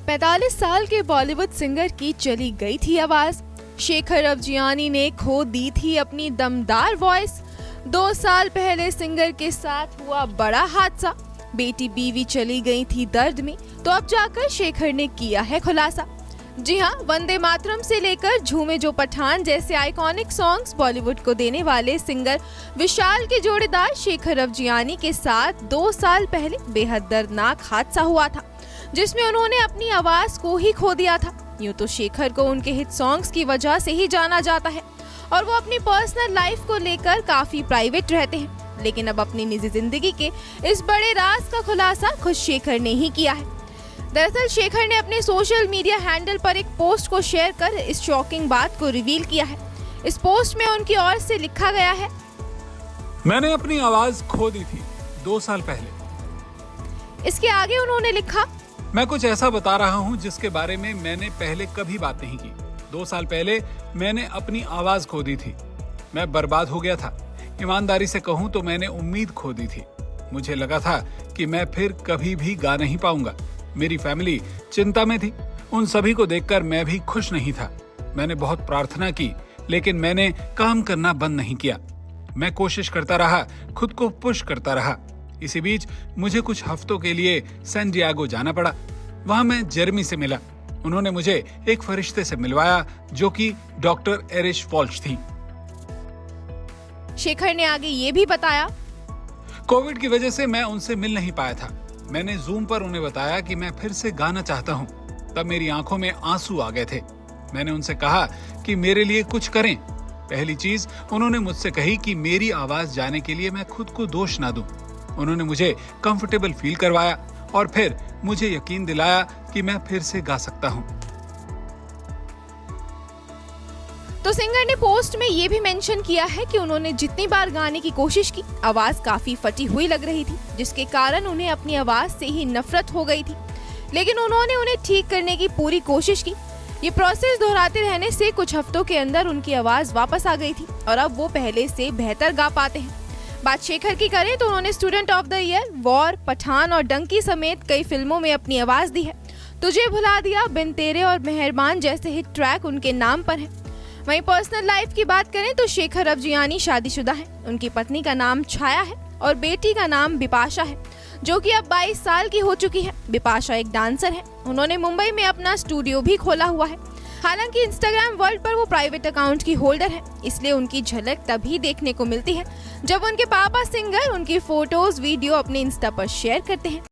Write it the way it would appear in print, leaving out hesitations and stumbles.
45 साल के बॉलीवुड सिंगर की चली गई थी आवाज। शेखर अफजियानी ने खो दी थी अपनी दमदार वॉइस। 2 साल पहले सिंगर के साथ हुआ बड़ा हादसा। बेटी बीवी चली गई थी दर्द में, तो अब जाकर शेखर ने किया है खुलासा। जी हाँ, वंदे मातरम से लेकर झूमे जो पठान जैसे आइकॉनिक सॉन्ग्स बॉलीवुड को देने वाले सिंगर विशाल के जोड़ीदार शेखर अफजियानी के साथ 2 साल पहले बेहद दर्दनाक हादसा हुआ था, जिसमें उन्होंने अपनी आवाज को ही खो दिया था। यूं तो शेखर को उनके हिट सॉन्ग्स की वजह से ही जाना जाता है और वो अपनी पर्सनल लाइफ को लेकर काफी प्राइवेट रहते हैं, लेकिन अब अपनी निजी जिंदगी के इस बड़े राज का खुलासा खुद शेखर ने ही किया है। दरअसल शेखर ने अपने सोशल मीडिया हैंडल पर एक पोस्ट को शेयर कर इस शॉकिंग बात को रिवील किया है। इस पोस्ट में उनकी ओर से लिखा गया है, मैंने अपनी आवाज खो दी थी 2 साल पहले। इसके आगे उन्होंने लिखा, मैं कुछ ऐसा बता रहा हूँ जिसके बारे में मैंने पहले कभी बात नहीं की। 2 साल पहले मैंने अपनी आवाज खो दी थी। मैं बर्बाद हो गया था। ईमानदारी से कहूँ तो मैंने उम्मीद खो दी थी। मुझे लगा था कि मैं फिर कभी भी गा नहीं पाऊंगा। मेरी फैमिली चिंता में थी। उन सभी को देखकर मैं भी खुश नहीं था। मैंने बहुत प्रार्थना की, लेकिन मैंने काम करना बंद नहीं किया। मैं कोशिश करता रहा, खुद को पुश करता रहा। इसी बीच मुझे कुछ हफ्तों के लिए सैन डिएगो जाना पड़ा। वहां मैं जेरेमी से मिला। उन्होंने मुझे एक फरिश्ते से मिलवाया जो कि डॉक्टर एरिश वॉल्श थी। शेखर ने आगे ये भी बताया, कोविड की वजह से मैं उनसे मिल नहीं पाया था। मैंने जूम पर उन्हें बताया कि मैं फिर से गाना चाहता हूँ। तब मेरी आंखों में आंसू आ गए थे। मैंने उनसे कहा कि मेरे लिए कुछ करें। पहली चीज उन्होंने मुझसे कही कि मेरी आवाज जाने के लिए मैं खुद को दोष ना दूं। उन्होंने मुझे कंफर्टेबल फील करवाया और फिर मुझे यकीन दिलाया कि मैं फिर से गा सकता हूँ। तो सिंगर ने पोस्ट में ये भी मेंशन किया है कि उन्होंने जितनी बार गाने की कोशिश की, आवाज काफी फटी हुई लग रही थी, जिसके कारण उन्हें अपनी आवाज से ही नफरत हो गई थी। लेकिन उन्होंने उन्हें ठीक करने की पूरी कोशिश की। ये प्रोसेस दोहराते रहने से कुछ हफ्तों के अंदर उनकी आवाज वापस आ गई थी और अब वो पहले से बेहतर गा पाते हैं। बात शेखर की करें तो उन्होंने Student of the Year, War, Pathaan और डंकी समेत कई फिल्मों में अपनी आवाज दी है। तुझे भुला दिया, बिन तेरे और मेहरबान जैसे हिट ट्रैक उनके नाम पर हैं। वहीं पर्सनल लाइफ की बात करें तो शेखर अफजियानी शादीशुदा हैं। उनकी पत्नी का नाम छाया है और बेटी का नाम बिपाशा है, जो कि अब 22 साल की हो चुकी है। बिपाशा एक डांसर है। उन्होंने मुंबई में अपना स्टूडियो भी खोला हुआ है। हालांकि इंस्टाग्राम वर्ल्ड पर वो प्राइवेट अकाउंट की होल्डर है, इसलिए उनकी झलक तभी देखने को मिलती है जब उनके पापा सिंगर उनकी फोटोज वीडियो अपने इंस्टा पर शेयर करते हैं।